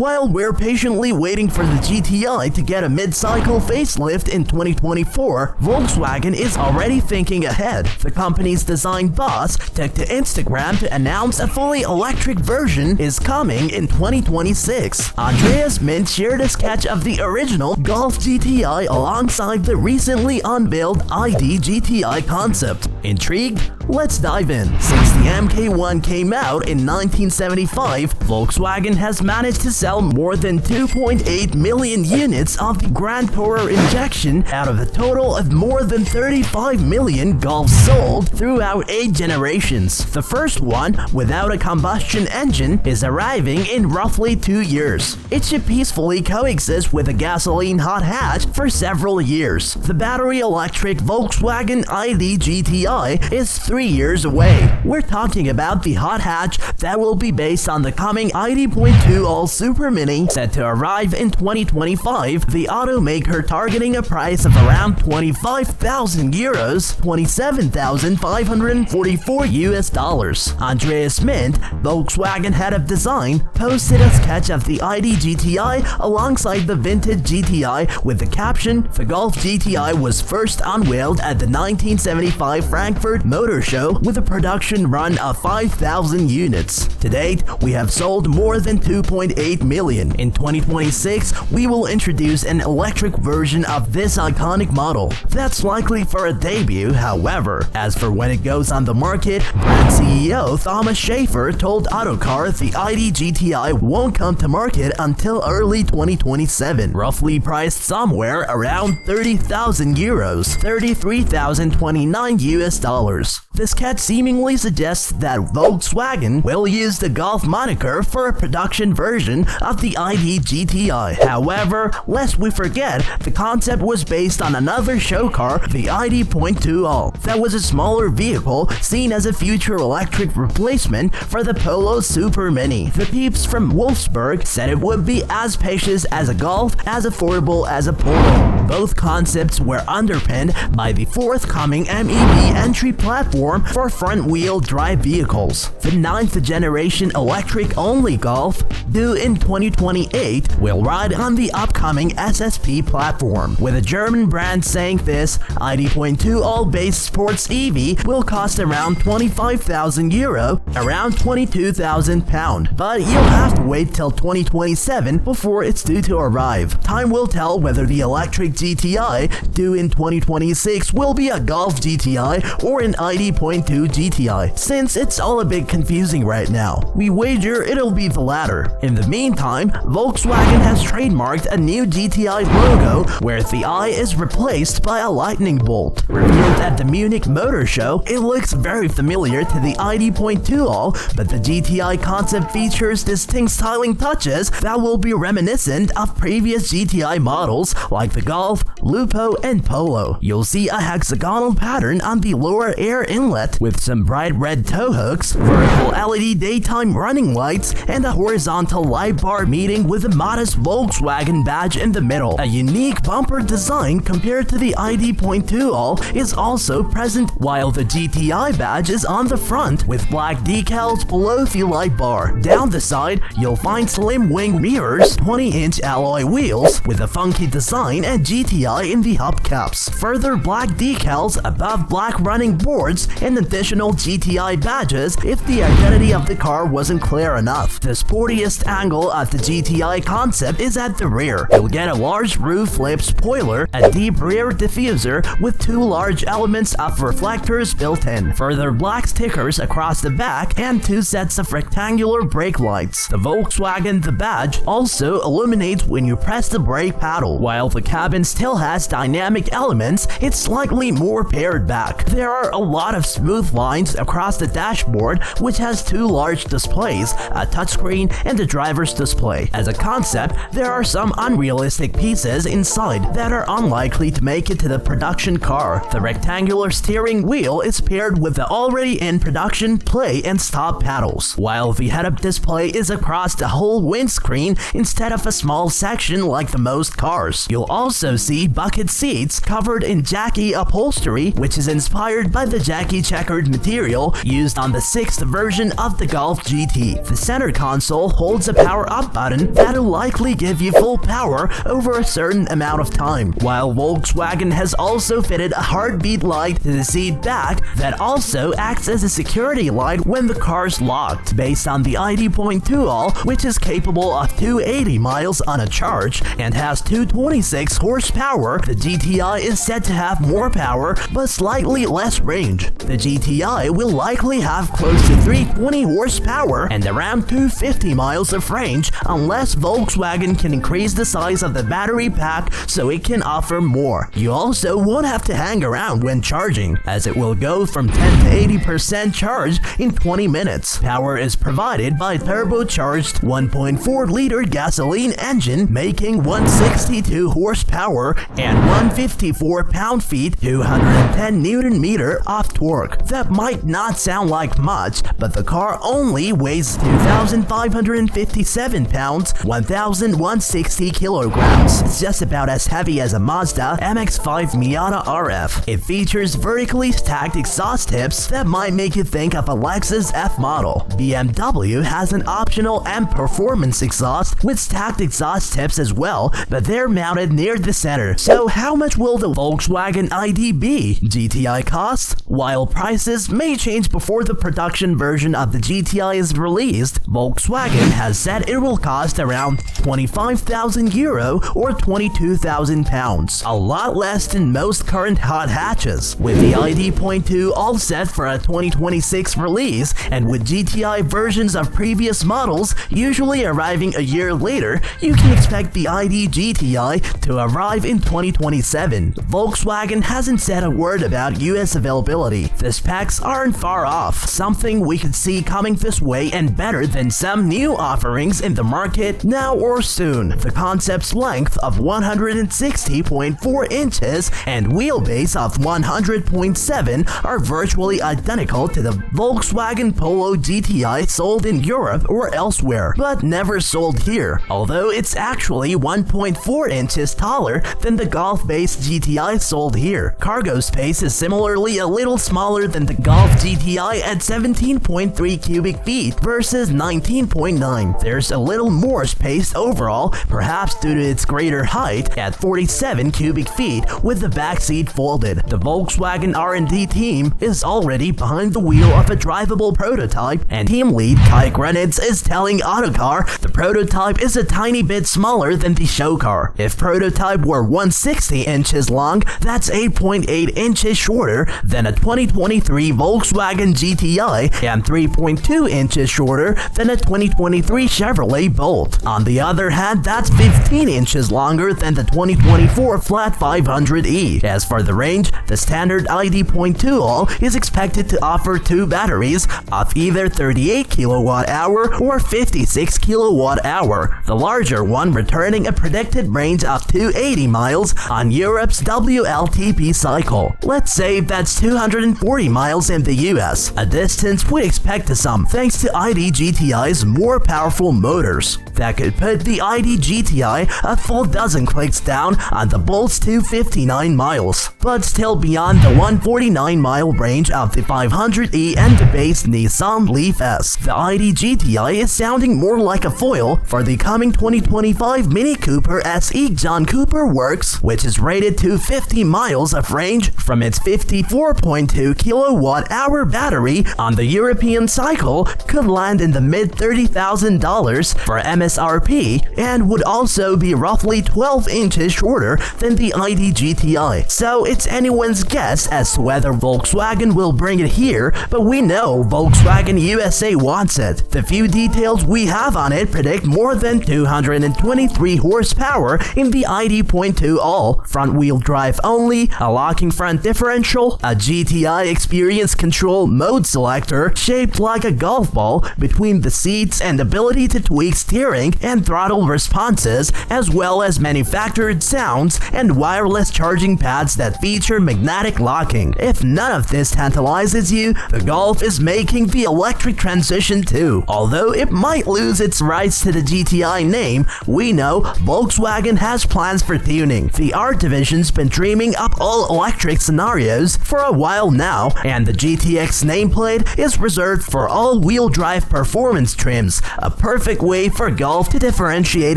While we're patiently waiting for the GTI to get a mid-cycle facelift in 2024, Volkswagen is already thinking ahead. The company's design boss took to Instagram to announce a fully electric version is coming in 2026. Andreas Mint shared a sketch of the original Golf GTI alongside the recently unveiled ID GTI concept. Intrigued? Let's dive in. Since the MK1 came out in 1975, Volkswagen has managed to sell more than 2.8 million units of the Grand Tourer injection out of a total of more than 35 million Golfs sold throughout 8 generations. The first one, without a combustion engine, is arriving in roughly 2 years. It should peacefully coexist with a gasoline hot hatch for several years. The battery-electric Volkswagen ID GTI is 3 years away. We're talking about the hot hatch that will be based on the coming ID.2 All Super Mini, set to arrive in 2025, the automaker targeting a price of around 25,000 euros, 27,544 US dollars. Andreas Mint, Volkswagen head of design, posted a sketch of the ID GTI alongside the vintage GTI with the caption, "The Golf GTI was first unveiled at the 1975 Frankfurt Motor Show with a production run of 5,000 units. To date, we have sold more than 2.8 million. In 2026, we will introduce an electric version of this iconic model. That's likely for a debut, however. As for when it goes on the market, brand CEO Thomas Schaefer told Autocar the ID GTI won't come to market until early 2027, roughly priced somewhere around 30,000 euros, 33,029 US dollars. The sketch seemingly suggests that Volkswagen will use the Golf moniker for a production version of the ID GTI. However, lest we forget, the concept was based on another show car, the ID.2 All, that was a smaller vehicle seen as a future electric replacement for the Polo Super Mini. The peeps from Wolfsburg said it would be as spacious as a Golf, as affordable as a Polo. Both concepts were underpinned by the forthcoming MEB entry platform for front-wheel drive vehicles. The 9th generation electric-only Golf, due in 2028, will ride on the upcoming SSP platform. With a German brand saying this, ID.2 All-based sports EV will cost around 25,000 euro, around 22,000 pound, but you'll have to wait till 2027 before it's due to arrive. Time will tell whether the electric GTI, due in 2026, will be a Golf GTI or an ID.2 GTI, since it's all a bit confusing right now. We wager it'll be the latter. In the meantime, Volkswagen has trademarked a new GTI logo where the eye is replaced by a lightning bolt. Revealed at the Munich Motor Show, it looks very familiar to the ID.2 All, but the GTI concept features distinct styling touches that will be reminiscent of previous GTI models like the Golf, Lupo, and Polo. You'll see a hexagonal pattern on the lower air inlet with some bright red tow hooks, vertical LED daytime running lights, and a horizontal light bar meeting with a modest Volkswagen badge in the middle. A unique bumper design compared to the ID.2 All is also present, while the GTI badge is on the front with black decals below the light bar. Down the side, you'll find slim wing mirrors, 20-inch alloy wheels with a funky design, and GTI in the hubcaps. Further black decals above black running boards and additional GTI badges if the identity of the car wasn't clear enough. The sportiest angle of the GTI concept is at the rear. You'll get a large roof lip spoiler, a deep rear diffuser with 2 large elements of reflectors built in, further black stickers across the back, and 2 sets of rectangular brake lights. The Volkswagen The Badge also illuminates when you press the brake paddle. While the cabin still has dynamic elements, it's slightly more pared back. There are a lot of smooth lines across the dashboard, which has 2 large displays, a touchscreen, and a driver's display. As a concept, there are some unrealistic pieces inside that are unlikely to make it to the production car. The rectangular steering wheel is paired with the already in production play and stop paddles, while the head-up display is across the whole windscreen instead of a small section like the most cars. You'll also see bucket seats covered in Jackie upholstery, which is inspired by the Jackie khaki checkered material used on the 6th version of the Golf GT. The center console holds a power-up button that'll likely give you full power over a certain amount of time, while Volkswagen has also fitted a heartbeat light to the seat back that also acts as a security light when the car's locked. Based on the ID.2-all, which is capable of 280 miles on a charge and has 226 horsepower, the GTI is said to have more power but slightly less range. The GTI will likely have close to 320 horsepower and around 250 miles of range unless Volkswagen can increase the size of the battery pack so it can offer more. You also won't have to hang around when charging, as it will go from 10 to 80% charge in 20 minutes. Power is provided by turbocharged 1.4-liter gasoline engine making 162 horsepower and 154 pound-feet, 210 Nm of torque. That might not sound like much, but the car only weighs 2,557 pounds, 1,160 kilograms. It's just about as heavy as a Mazda MX-5 Miata RF. It features vertically stacked exhaust tips that might make you think of a Lexus F model. BMW has an optional M Performance exhaust with stacked exhaust tips as well, but they're mounted near the center. So how much will the Volkswagen ID be? GTI costs? While prices may change before the production version of the GTI is released, Volkswagen has said it will cost around €25,000 or £22,000, a lot less than most current hot hatches. With the ID.2 all set for a 2026 release, and with GTI versions of previous models usually arriving a year later, you can expect the ID GTI to arrive in 2027. Volkswagen hasn't said a word about US availability. The specs aren't far off, something we could see coming this way and better than some new offerings in the market now or soon. The concept's length of 160.4 inches and wheelbase of 100.7 are virtually identical to the Volkswagen Polo GTI sold in Europe or elsewhere, but never sold here, although it's actually 1.4 inches taller than the Golf-based GTI sold here. Cargo space is similarly a little smaller than the Golf GTI at 17.3 cubic feet versus 19.9. There's a little more space overall, perhaps due to its greater height at 47 cubic feet with the backseat folded. The Volkswagen R&D team is already behind the wheel of a drivable prototype, and team lead Kai Grenitz is telling Autocar the prototype is a tiny bit smaller than the show car. If prototype were 160 inches long, that's 8.8 inches shorter than a 2023 Volkswagen GTI and 3.2 inches shorter than a 2023 Chevrolet Bolt. On the other hand, that's 15 inches longer than the 2024 Flat 500e. As for the range, the standard ID.2-all is expected to offer two batteries of either 38 kWh or 56 kWh, the larger one returning a predicted range of 280 miles on Europe's WLTP cycle. Let's say that's 240 miles in the US, a distance we'd expect to some thanks to ID GTI's more powerful motors. That could put the ID GTI a full dozen clicks down on the Bolt's 259 miles, but still beyond the 149-mile range of the 500e and the base Nissan Leaf S. The ID GTI is sounding more like a foil for the coming 2025 Mini Cooper SE John Cooper Works, which is rated to 50 miles of range from its 54.2 kWh battery on the European cycle, could land in the mid-$30,000 for MSRP, and would also be roughly 12 inches shorter than the ID GTI. So it's anyone's guess as to whether Volkswagen will bring it here, but we know Volkswagen USA wants it. The few details we have on it predict more than 223 horsepower in the ID.2-all, front-wheel drive only, a locking front differential, a GTI experience control mode selector shaped like a golf ball between the seats, and ability to tweak steering and throttle responses, as well as manufactured sounds and wireless charging pads that feature magnetic locking. If none of this tantalizes you, the Golf is making the electric transition too. Although it might lose its rights to the GTI name, we know Volkswagen has plans for tuning. The art division's been dreaming up all-electric scenarios for a while now. now, and the GTX nameplate is reserved for all-wheel drive performance trims, a perfect way for Golf to differentiate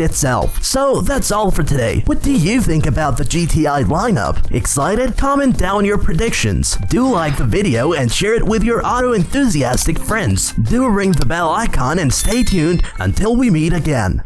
itself. So that's all for today. What do you think about the GTI lineup? Excited? Comment down your predictions. Do like the video and share it with your auto enthusiastic friends. Do ring the bell icon and stay tuned until we meet again.